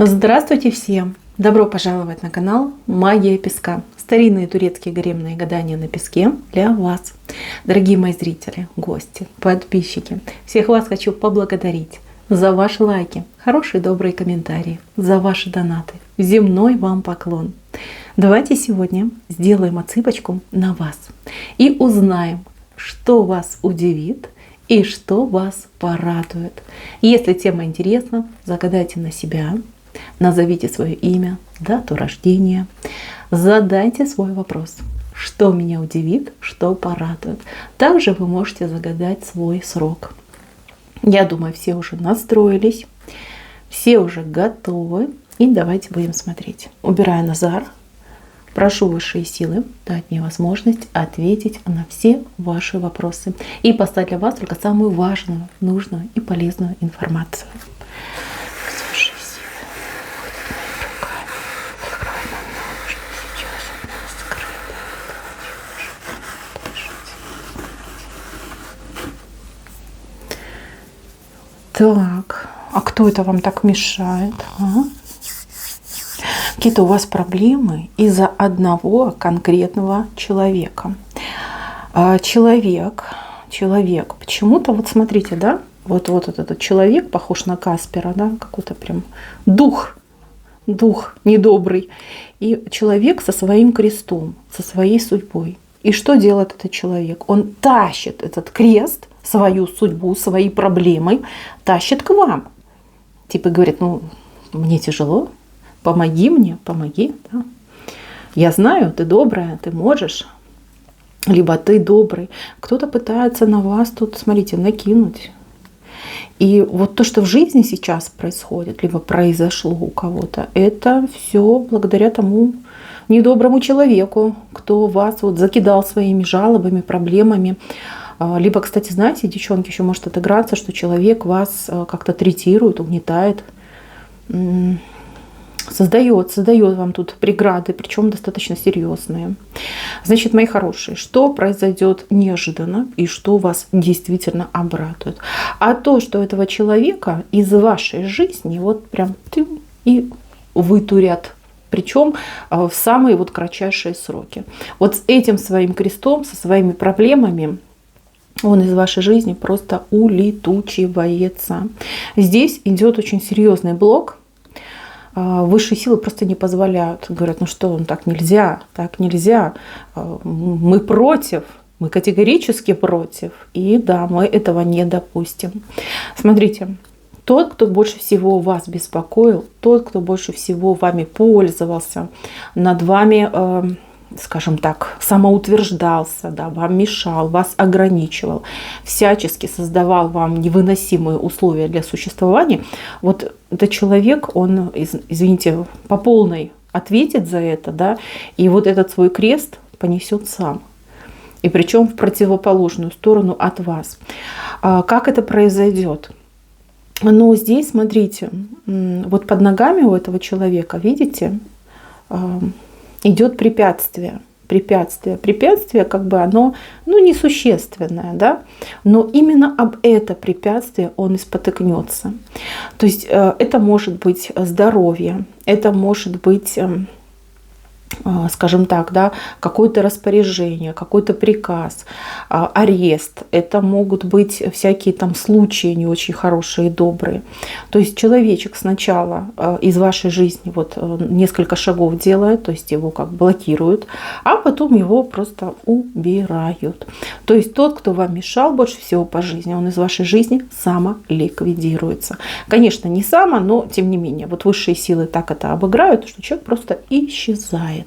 Здравствуйте всем! Добро пожаловать на канал Магия Песка. Старинные турецкие гаремные гадания на песке для вас. Дорогие мои зрители, гости, подписчики, всех вас хочу поблагодарить за ваши лайки, хорошие добрые комментарии, за ваши донаты. Земной вам поклон. Давайте сегодня сделаем отсыпочку на вас и узнаем, что вас удивит и что вас порадует. Если тема интересна, загадайте на себя, назовите свое имя, дату рождения, задайте свой вопрос. Что меня удивит, что порадует. Также вы можете загадать свой срок. Я думаю, все уже настроились, все уже готовы. И давайте будем смотреть. Убирая Назар, прошу высшие силы дать мне возможность ответить на все ваши вопросы и поставить для вас только самую важную, нужную и полезную информацию. Так, а кто это вам так мешает? Какие-то у вас проблемы из-за одного конкретного человека. Человек, почему-то, вот смотрите, да, вот этот человек похож на Каспера, да, какой-то прям дух недобрый. И человек со своим крестом, со своей судьбой. И что делает этот человек? Он тащит этот крест, свою судьбу, свои проблемы, тащит к вам. Типа говорит, мне тяжело, помоги мне, помоги. Да? Я знаю, ты добрая, ты можешь. Либо ты добрый. Кто-то пытается на вас тут, смотрите, накинуть. И вот то, что в жизни сейчас происходит, либо произошло у кого-то, это все благодаря тому недоброму человеку, кто вас вот закидал своими жалобами, проблемами. Либо, кстати, знаете, девчонки, еще может отыграться, что человек вас как-то третирует, угнетает, создает вам тут преграды, причем достаточно серьезные. Значит, мои хорошие, что произойдет неожиданно и что вас действительно обрадует? А то, что этого человека из вашей жизни вот прям и вытурят. Причем в самые вот кратчайшие сроки. Вот с этим своим крестом, со своими проблемами, он из вашей жизни просто улетучивается. Здесь идет очень серьезный блок. Высшие силы просто не позволяют. Говорят, так нельзя. Мы против, мы категорически против. И да, мы этого не допустим. Смотрите, тот, кто больше всего вас беспокоил, тот, кто больше всего вами пользовался, над вами, скажем так, самоутверждался, да, вам мешал, вас ограничивал, всячески создавал вам невыносимые условия для существования, вот этот человек, он, извините, по полной ответит за это, да, и вот этот свой крест понесет сам. И причем в противоположную сторону от вас. Как это произойдет? Но здесь, смотрите, вот под ногами у этого человека, видите, идет препятствие. Препятствие, как бы оно, несущественное, да, но именно об это препятствие он и спотыкнется. То есть это может быть здоровье, это может быть, скажем так, да, какое-то распоряжение, какой-то приказ, арест. Это могут быть всякие там случаи не очень хорошие и добрые. То есть человечек сначала из вашей жизни вот несколько шагов делает, то есть его как блокируют, а потом его просто убирают. То есть тот, кто вам мешал больше всего по жизни, он из вашей жизни самоликвидируется. Конечно, не само, но тем не менее. Вот высшие силы так это обыграют, что человек просто исчезает.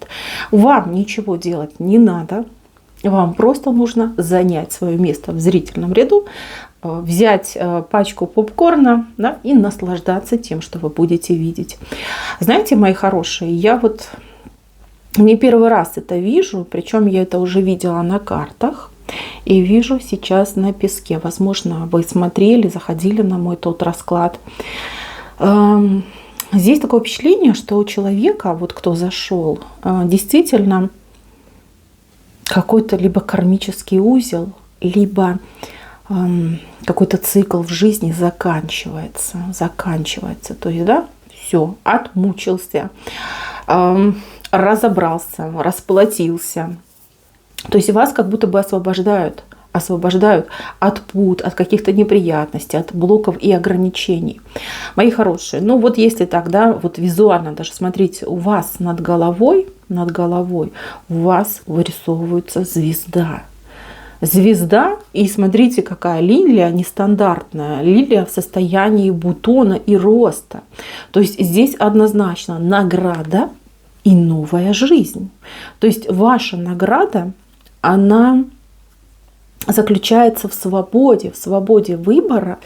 Вам ничего делать не надо. Вам просто нужно занять свое место в зрительном ряду, взять пачку попкорна, да, и наслаждаться тем, что вы будете видеть. Знаете, мои хорошие, я вот не первый раз это вижу, причем я это уже видела на картах и вижу сейчас на песке. Возможно, вы смотрели, заходили на мой тот расклад. Здесь такое впечатление, что у человека, вот кто зашел, действительно какой-то либо кармический узел, либо какой-то цикл в жизни заканчивается. То есть, да, все, отмучился, разобрался, расплатился. То есть вас как будто бы освобождают от пут, от каких-то неприятностей, от блоков и ограничений. Мои хорошие, ну вот если тогда вот визуально даже смотрите, у вас над головой у вас вырисовывается звезда. Звезда, и смотрите, какая лилия нестандартная. Лилия в состоянии бутона и роста. То есть здесь однозначно награда и новая жизнь. То есть ваша награда, она заключается в свободе выбора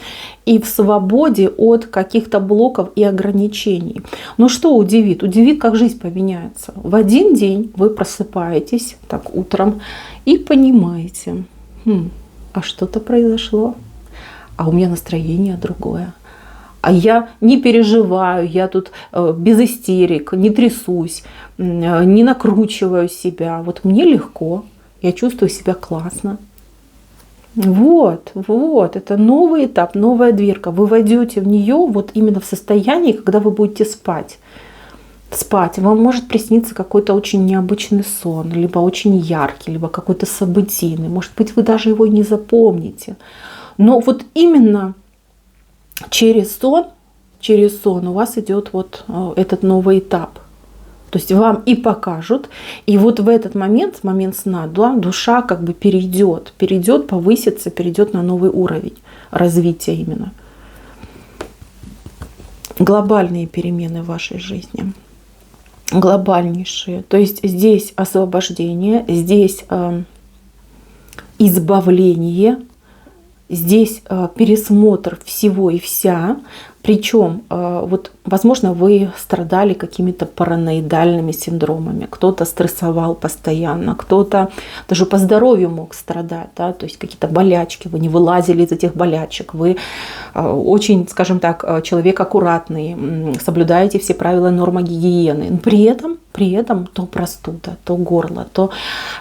и в свободе от каких-то блоков и ограничений. Но что удивит? Удивит, как жизнь поменяется. В один день вы просыпаетесь так утром и понимаете, а что-то произошло, а у меня настроение другое. А я не переживаю, я тут без истерик, не трясусь, не накручиваю себя. Вот мне легко, я чувствую себя классно. Вот, это новый этап, новая дверка. Вы войдете в нее вот именно в состоянии, когда вы будете спать. Вам может присниться какой-то очень необычный сон, либо очень яркий, либо какой-то событийный. Может быть, вы даже его и не запомните. Но вот именно через сон у вас идет вот этот новый этап. То есть вам и покажут, и вот в этот момент сна, да, душа как бы перейдет, повысится, перейдет на новый уровень развития именно. Глобальные перемены в вашей жизни. Глобальнейшие. То есть здесь освобождение, здесь избавление, здесь пересмотр всего и вся. Причем, вот, возможно, вы страдали какими-то параноидальными синдромами, кто-то стрессовал постоянно, кто-то даже по здоровью мог страдать, да? То есть какие-то болячки, вы не вылазили из этих болячек, вы очень, скажем так, человек аккуратный, соблюдаете все правила нормы гигиены. При этом то простуда, то горло, то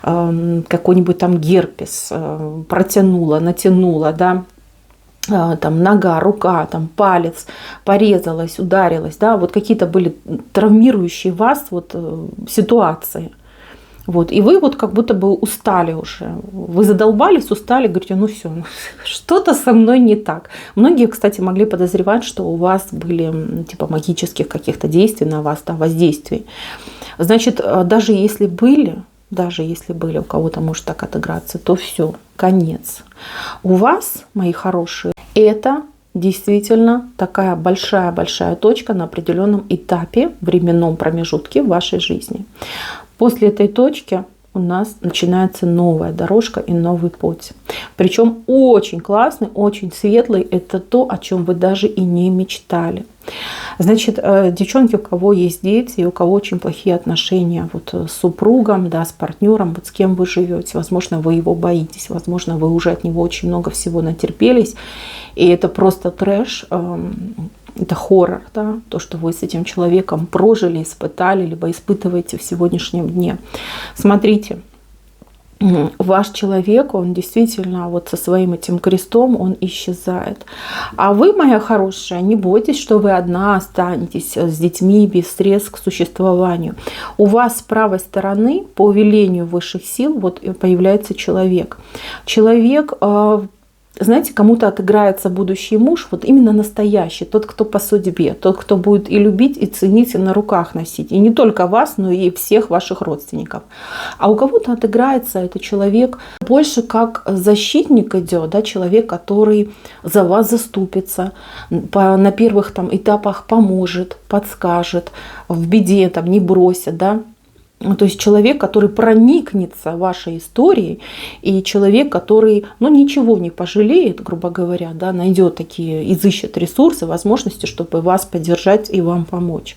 какой-нибудь там герпес протянуло, натянуло, да, там нога, рука, там палец порезалась, ударилась, да, вот какие-то были травмирующие вас вот ситуации. Вот, и вы вот как будто бы устали уже. Вы задолбались, устали, говорите, ну все, что-то со мной не так. Многие, кстати, могли подозревать, что у вас были типа магических каких-то действий на вас, да, воздействий. Значит, даже если были, у кого-то может так отыграться, то все, конец. У вас, мои хорошие, это действительно такая большая точка на определенном этапе, временном промежутке в вашей жизни. После этой точки у нас начинается новая дорожка и новый путь. Причем очень классный, очень светлый. Это то, о чем вы даже и не мечтали. Значит, девчонки, у кого есть дети, и у кого очень плохие отношения вот с супругом, да, с партнером, вот с кем вы живете, возможно, вы его боитесь, возможно, вы уже от него очень много всего натерпелись, и это просто трэш, это хоррор, да, то, что вы с этим человеком прожили, испытали, либо испытываете в сегодняшнем дне. Смотрите, ваш человек, он действительно вот со своим этим крестом, он исчезает. А вы, моя хорошая, не бойтесь, что вы одна останетесь с детьми без средств к существованию. У вас с правой стороны, по велению высших сил, вот появляется человек. Человек, знаете, кому-то отыграется будущий муж, вот именно настоящий, тот, кто по судьбе, тот, кто будет и любить, и ценить, и на руках носить. И не только вас, но и всех ваших родственников. А у кого-то отыграется это человек больше как защитник идет, да, человек, который за вас заступится, на первых там этапах поможет, подскажет, в беде там не бросит, да. То есть человек, который проникнется вашей историей, и человек, который ничего не пожалеет, грубо говоря, да, найдет такие, изыщет ресурсы, возможности, чтобы вас поддержать и вам помочь.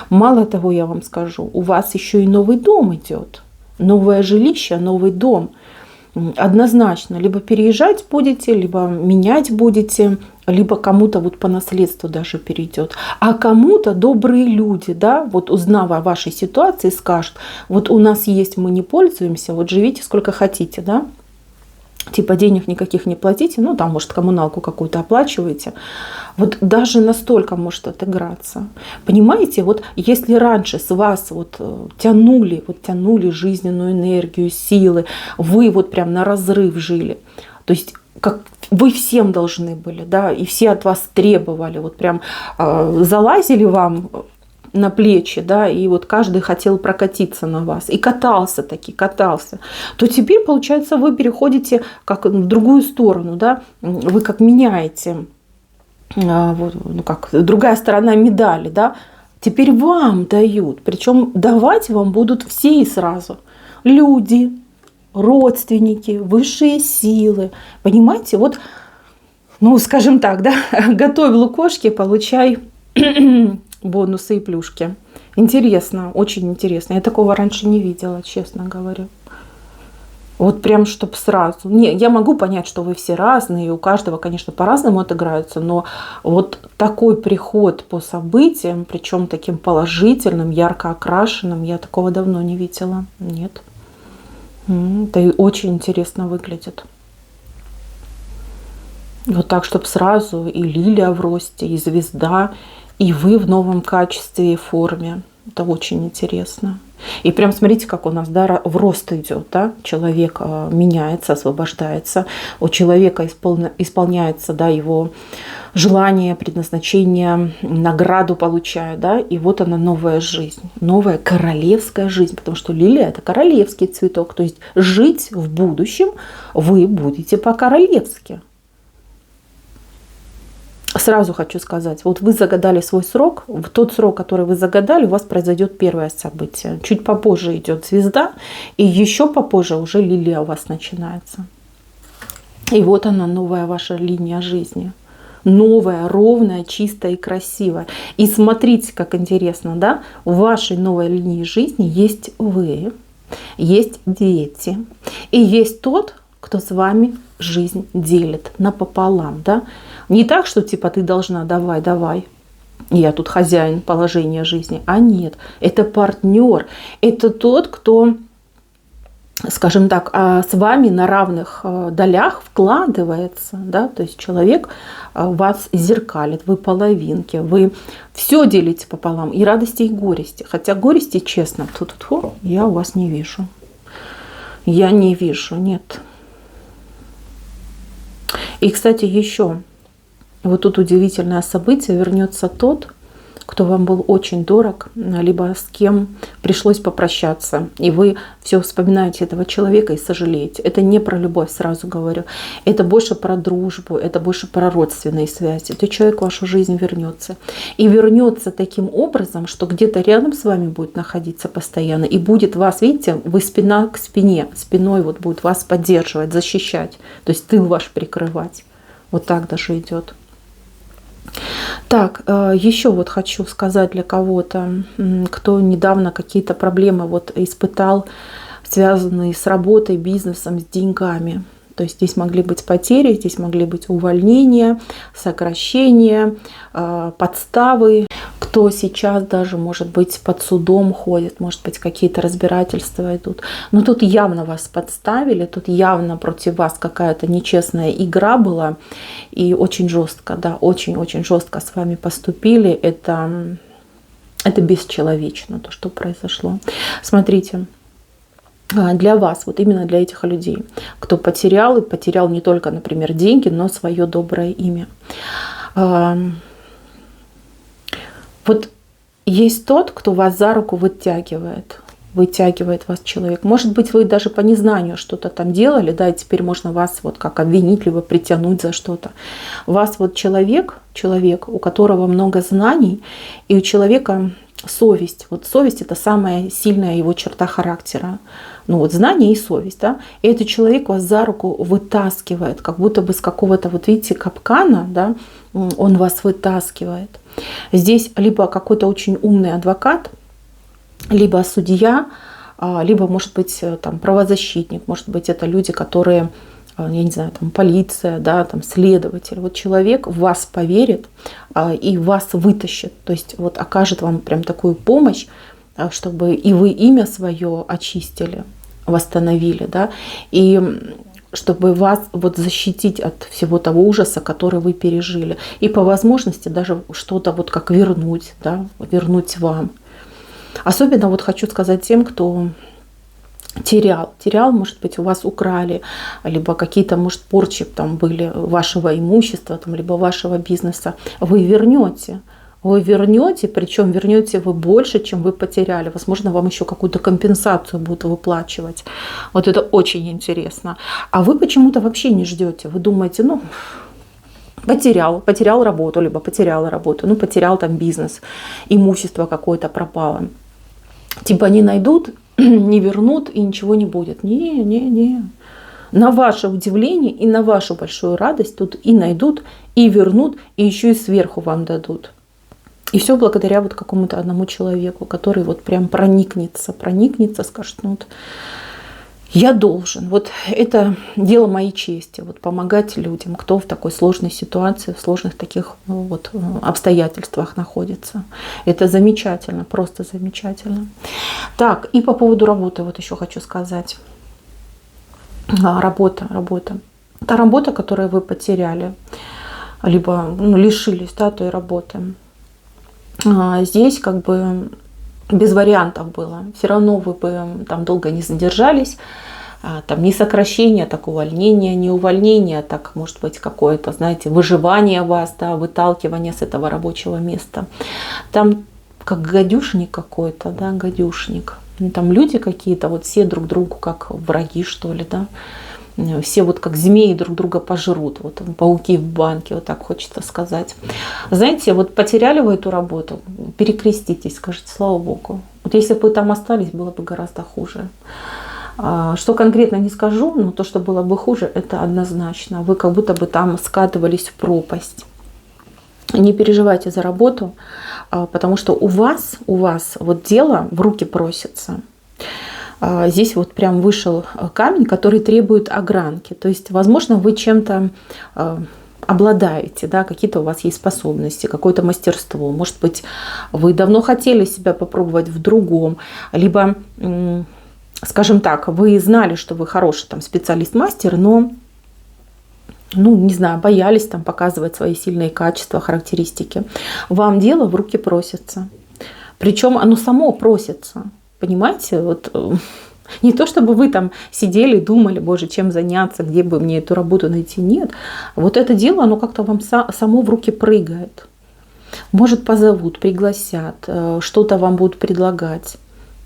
Мало того, я вам скажу, у вас еще и новый дом идет, новое жилище, новый дом. Однозначно, либо переезжать будете, либо менять будете, либо кому-то вот по наследству даже перейдет. А кому-то добрые люди, да, вот узнав о вашей ситуации, скажут, вот у нас есть, мы не пользуемся, вот живите сколько хотите, да. типа денег никаких не платите, ну там, может, коммуналку какую-то оплачиваете. Вот даже настолько может отыграться. Понимаете, вот если раньше с вас вот тянули жизненную энергию, силы, вы вот прям на разрыв жили, то есть как вы всем должны были, да, и все от вас требовали, вот прям залазили вам на плечи, да, и вот каждый хотел прокатиться на вас, и катался, то теперь, получается, вы переходите как в другую сторону, да, вы как меняете, ну как, другая сторона медали, да, теперь вам дают, причем давать вам будут все и сразу, люди, родственники, высшие силы, понимаете, вот, ну, скажем так, да, готовь лукошки, получай бонусы и плюшки. Интересно, очень интересно. Я такого раньше не видела, честно говоря. Вот прям, чтоб сразу. Не, я могу понять, что вы все разные, и у каждого, конечно, по-разному отыграются, но вот такой приход по событиям, причем таким положительным, ярко окрашенным, я такого давно не видела. Нет. Это очень интересно выглядит. Вот так, чтобы сразу и лилия в росте, и звезда, и вы в новом качестве и форме. Это очень интересно. И прям смотрите, как у нас, да, в рост идет, да? Человек меняется, освобождается. У человека исполняется, да, его желание, предназначение, награду получает, да, и вот она новая жизнь, новая королевская жизнь, потому что лилия – это королевский цветок, то есть жить в будущем вы будете по-королевски. Сразу хочу сказать, вот вы загадали свой срок, в тот срок, который вы загадали, у вас произойдет первое событие. Чуть попозже идет звезда, и еще попозже уже лилия у вас начинается. И вот она, новая ваша линия жизни. Новая, ровная, чистая и красивая. И смотрите, как интересно, да? В вашей новой линии жизни есть вы, есть дети, и есть тот, кто с вами жизнь делит напополам, да? Не так, что типа ты должна, давай, я тут хозяин положения жизни, а нет, это партнер, это тот, кто, скажем так, с вами на равных долях вкладывается, да, то есть человек вас зеркалит, вы половинки, вы все делите пополам, и радости, и горести, хотя горести, честно, я у вас не вижу, я не вижу, нет. И, кстати, еще вот тут удивительное событие, вернется тот, кто вам был очень дорог, либо с кем пришлось попрощаться, и вы все вспоминаете этого человека и сожалеете. Это не про любовь, сразу говорю. Это больше про дружбу, это больше про родственные связи. Этот человек в вашу жизнь вернется. И вернется таким образом, что где-то рядом с вами будет находиться постоянно, и будет вас, видите, вы спина к спине, спиной вот будет вас поддерживать, защищать, то есть тыл ваш прикрывать. Вот так даже идет. Так, еще вот хочу сказать для кого-то, кто недавно какие-то проблемы вот испытал, связанные с работой, бизнесом, с деньгами. То есть здесь могли быть потери, здесь могли быть увольнения, сокращения, подставы. Кто сейчас даже, может быть, под судом ходит, может быть, какие-то разбирательства идут. Но тут явно вас подставили, тут явно против вас какая-то нечестная игра была. И очень жестко, да, очень-очень жестко с вами поступили. Это бесчеловечно, то, что произошло. Смотрите. Для вас, вот именно для этих людей, кто потерял, и потерял не только, например, деньги, но свое доброе имя. Вот есть тот, кто вас за руку вытягивает вас человек. Может быть, вы даже по незнанию что-то там делали, да, и теперь можно вас вот как обвинить, либо притянуть за что-то. Вас вот человек, у которого много знаний, и у человека совесть. Вот совесть – это самая сильная его черта характера. Ну вот знание и совесть, да. И этот человек вас за руку вытаскивает, как будто бы с какого-то, вот видите, капкана, да, он вас вытаскивает. Здесь либо какой-то очень умный адвокат, либо судья, либо, может быть, там правозащитник, может быть, это люди, которые, я не знаю, там полиция, да, там следователь. Вот человек в вас поверит и вас вытащит, то есть вот окажет вам прям такую помощь, чтобы и вы имя свое очистили, восстановили, да, и чтобы вас вот защитить от всего того ужаса, который вы пережили. И по возможности даже что-то вот как вернуть, да, вернуть вам. Особенно вот хочу сказать тем, кто терял, может быть, у вас украли, либо какие-то, может, порчи там были вашего имущества, там, либо вашего бизнеса. Вы вернете, причем вернете вы больше, чем вы потеряли. Возможно, вам еще какую-то компенсацию будут выплачивать. Вот это очень интересно. А вы почему-то вообще не ждете. Вы думаете, ну, потерял работу, либо потеряла работу, ну, потерял там бизнес, имущество какое-то пропало. Типа не найдут, не вернут и ничего не будет. Не. На ваше удивление и на вашу большую радость тут и найдут, и вернут, и еще и сверху вам дадут. И все благодаря вот какому-то одному человеку, который вот прям проникнется, скажет, ну вот я должен. Вот это дело моей чести, вот помогать людям, кто в такой сложной ситуации, в сложных таких вот обстоятельствах находится. Это замечательно, просто замечательно. Так, и по поводу работы вот еще хочу сказать. Работа. Та работа, которую вы потеряли, либо лишились, да, той работы. Здесь как бы без вариантов было. Все равно вы бы там долго не задержались. Там не сокращение, так увольнение, не увольнение, так может быть какое-то, знаете, выживание вас, да, выталкивание с этого рабочего места. Там как гадюшник какой-то, да, гадюшник. Там люди какие-то, вот все друг другу как враги, что ли, да. Все вот как змеи друг друга пожрут, вот пауки в банке, вот так хочется сказать. Знаете, вот потеряли вы эту работу, перекреститесь, скажите, слава Богу. Вот если бы вы там остались, было бы гораздо хуже. Что конкретно не скажу, но то, что было бы хуже, это однозначно. Вы как будто бы там скатывались в пропасть. Не переживайте за работу, потому что у вас вот дело в руки просится. Здесь вот прям вышел камень, который требует огранки. То есть, возможно, вы чем-то обладаете, да, какие-то у вас есть способности, какое-то мастерство. Может быть, вы давно хотели себя попробовать в другом, либо, скажем так, вы знали, что вы хороший там специалист-мастер, но, ну, не знаю, боялись там показывать свои сильные качества, характеристики. Вам дело в руки просится. Причем оно само просится. Понимаете, вот не то, чтобы вы там сидели и думали, боже, чем заняться, где бы мне эту работу найти. Нет. Вот это дело, оно как-то вам само в руки прыгает. Может, позовут, пригласят, что-то вам будут предлагать.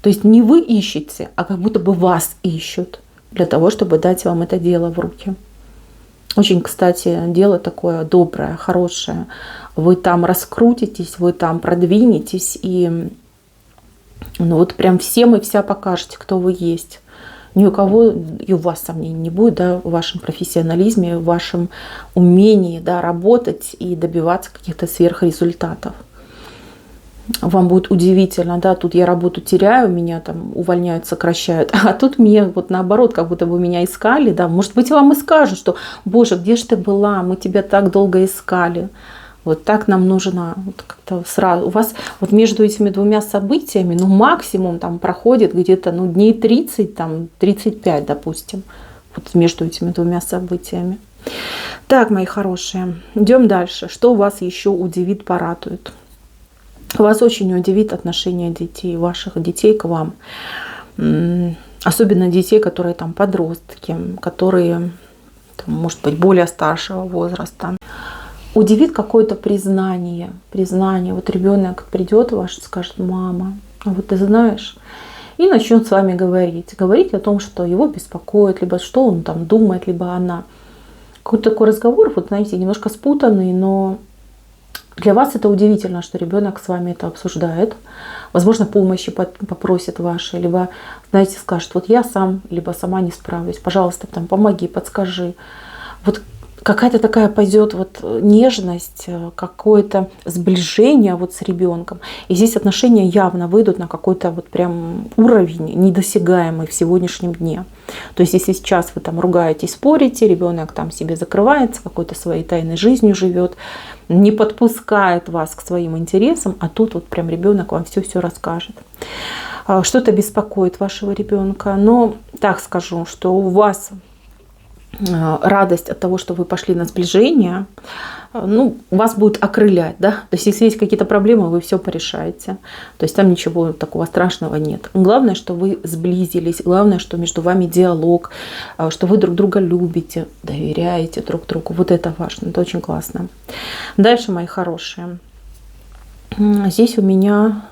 То есть не вы ищете, а как будто бы вас ищут для того, чтобы дать вам это дело в руки. Очень, кстати, дело такое доброе, хорошее. Вы там раскрутитесь, вы там продвинетесь и ну вот прям всем и вся покажете, кто вы есть. Ни у кого и у вас сомнений не будет, да, в вашем профессионализме, в вашем умении, да, работать и добиваться каких-то сверхрезультатов. Вам будет удивительно, да, тут я работу теряю, меня там увольняют, сокращают, а тут мне вот наоборот, как будто бы меня искали, да, может быть, вам и скажут, что, боже, где же ты была, мы тебя так долго искали. Вот так нам нужно вот как-то сразу. У вас вот между этими двумя событиями, ну, максимум там проходит где-то, ну, дней 30, там, 35, допустим. Вот между этими двумя событиями. Так, мои хорошие, идем дальше. Что вас еще удивит, порадует? Вас очень удивит отношение детей, ваших детей к вам. Особенно детей, которые там подростки, которые, там, может быть, более старшего возраста. Удивит какое-то признание. Вот ребенок придет ваш и скажет: мама, а вот ты знаешь, и начнет с вами говорить о том, что его беспокоит, либо что он там думает, либо она. Какой-то такой разговор, вот знаете, немножко спутанный, но для вас это удивительно, что ребенок с вами это обсуждает. Возможно, помощи попросит вашей, либо, знаете, скажет: вот я сам, либо сама не справлюсь, пожалуйста, там, помоги, подскажи. Вот какая-то такая пойдет вот нежность, какое-то сближение вот с ребенком. И здесь отношения явно выйдут на какой-то вот прям уровень, недосягаемый в сегодняшнем дне. То есть если сейчас вы там ругаетесь, спорите, ребенок там себе закрывается, какой-то своей тайной жизнью живет, не подпускает вас к своим интересам, а тут вот прям ребенок вам все расскажет. Что-то беспокоит вашего ребенка. Но так скажу, что у вас радость от того, что вы пошли на сближение, ну, вас будет окрылять, да, то есть если есть какие-то проблемы, вы все порешаете, то есть там ничего такого страшного нет. Главное, что вы сблизились, главное, что между вами диалог, что вы друг друга любите, доверяете друг другу, вот это важно, это очень классно. Дальше, мои хорошие, здесь у меня,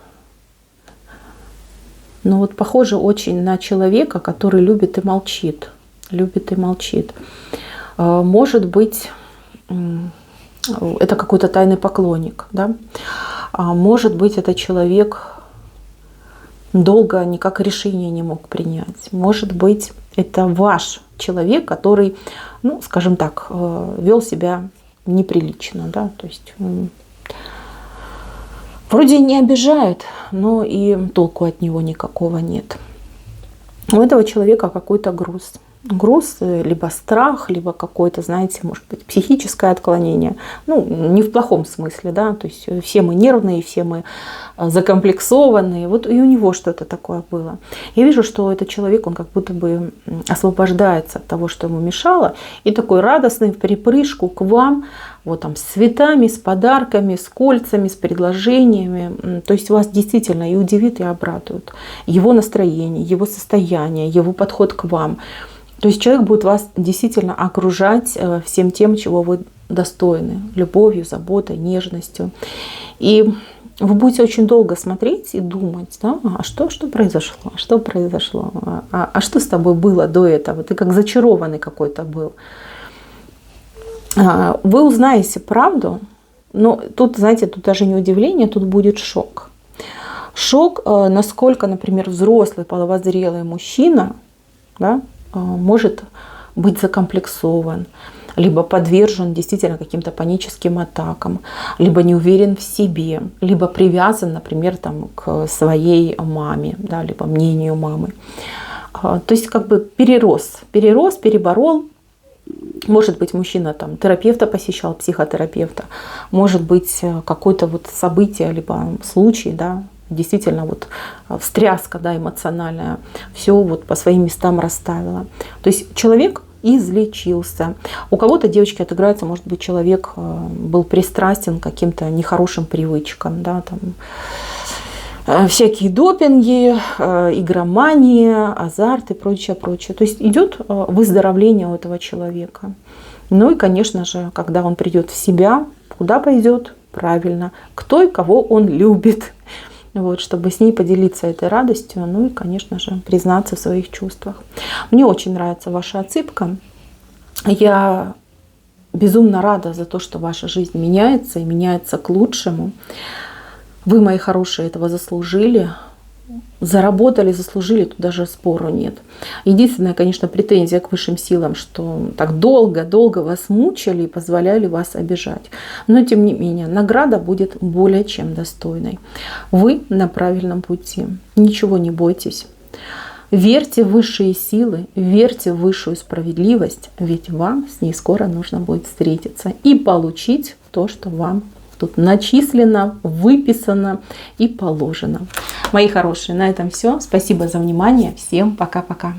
ну вот похоже очень на человека, который любит и молчит. Любит и молчит. Может быть, это какой-то тайный поклонник, да? Может быть, это человек долго никак решение не мог принять. Может быть, это ваш человек, который, ну, скажем так, вел себя неприлично, да? То есть вроде не обижает, но и толку от него никакого нет. У этого человека какой-то груз. Груз, либо страх, либо какое-то, знаете, может быть, психическое отклонение. Ну, не в плохом смысле, да, то есть все мы нервные, все мы закомплексованные. Вот и у него что-то такое было. Я вижу, что этот человек, он как будто бы освобождается от того, что ему мешало, и такой радостный вприпрыжку к вам, вот там с цветами, с подарками, с кольцами, с предложениями. То есть вас действительно и удивит, и обрадует. Его настроение, его состояние, его подход к вам. То есть человек будет вас действительно окружать всем тем, чего вы достойны. Любовью, заботой, нежностью. И вы будете очень долго смотреть и думать, да, а что произошло, что произошло, а что с тобой было до этого? Ты как зачарованный какой-то был. Вы узнаете правду, но тут, знаете, тут даже не удивление, тут будет шок. Шок, насколько, например, взрослый, половозрелый мужчина, да, может быть закомплексован, либо подвержен действительно каким-то паническим атакам, либо не уверен в себе, либо привязан, например, там, к своей маме, да, либо мнению мамы. То есть как бы перерос, переборол. Может быть, мужчина там терапевта посещал, психотерапевта, может быть, какое-то вот событие, либо случай, да, действительно вот встряска, да, эмоциональная, все вот по своим местам расставила. То есть человек излечился. У кого-то, девочки, отыграется, может быть, человек был пристрастен к каким-то нехорошим привычкам, да, там, всякие допинги, игромания, азарт и прочее, прочее. То есть идет выздоровление у этого человека. Ну и, конечно же, когда он придет в себя, куда пойдет? Правильно, к той, кого он любит. Вот, чтобы с ней поделиться этой радостью, ну и, конечно же, признаться в своих чувствах. Мне очень нравится ваша отсыпка. Я безумно рада за то, что ваша жизнь меняется и меняется к лучшему. Вы, мои хорошие, этого заслужили. Заработали, заслужили, тут даже спору нет. Единственная, конечно, претензия к высшим силам, что так долго вас мучили и позволяли вас обижать. Но, тем не менее, награда будет более чем достойной. Вы на правильном пути. Ничего не бойтесь. Верьте в высшие силы, верьте в высшую справедливость, ведь вам с ней скоро нужно будет встретиться и получить то, что вам тут начислено, выписано и положено. Мои хорошие, на этом все. Спасибо за внимание. Всем пока-пока.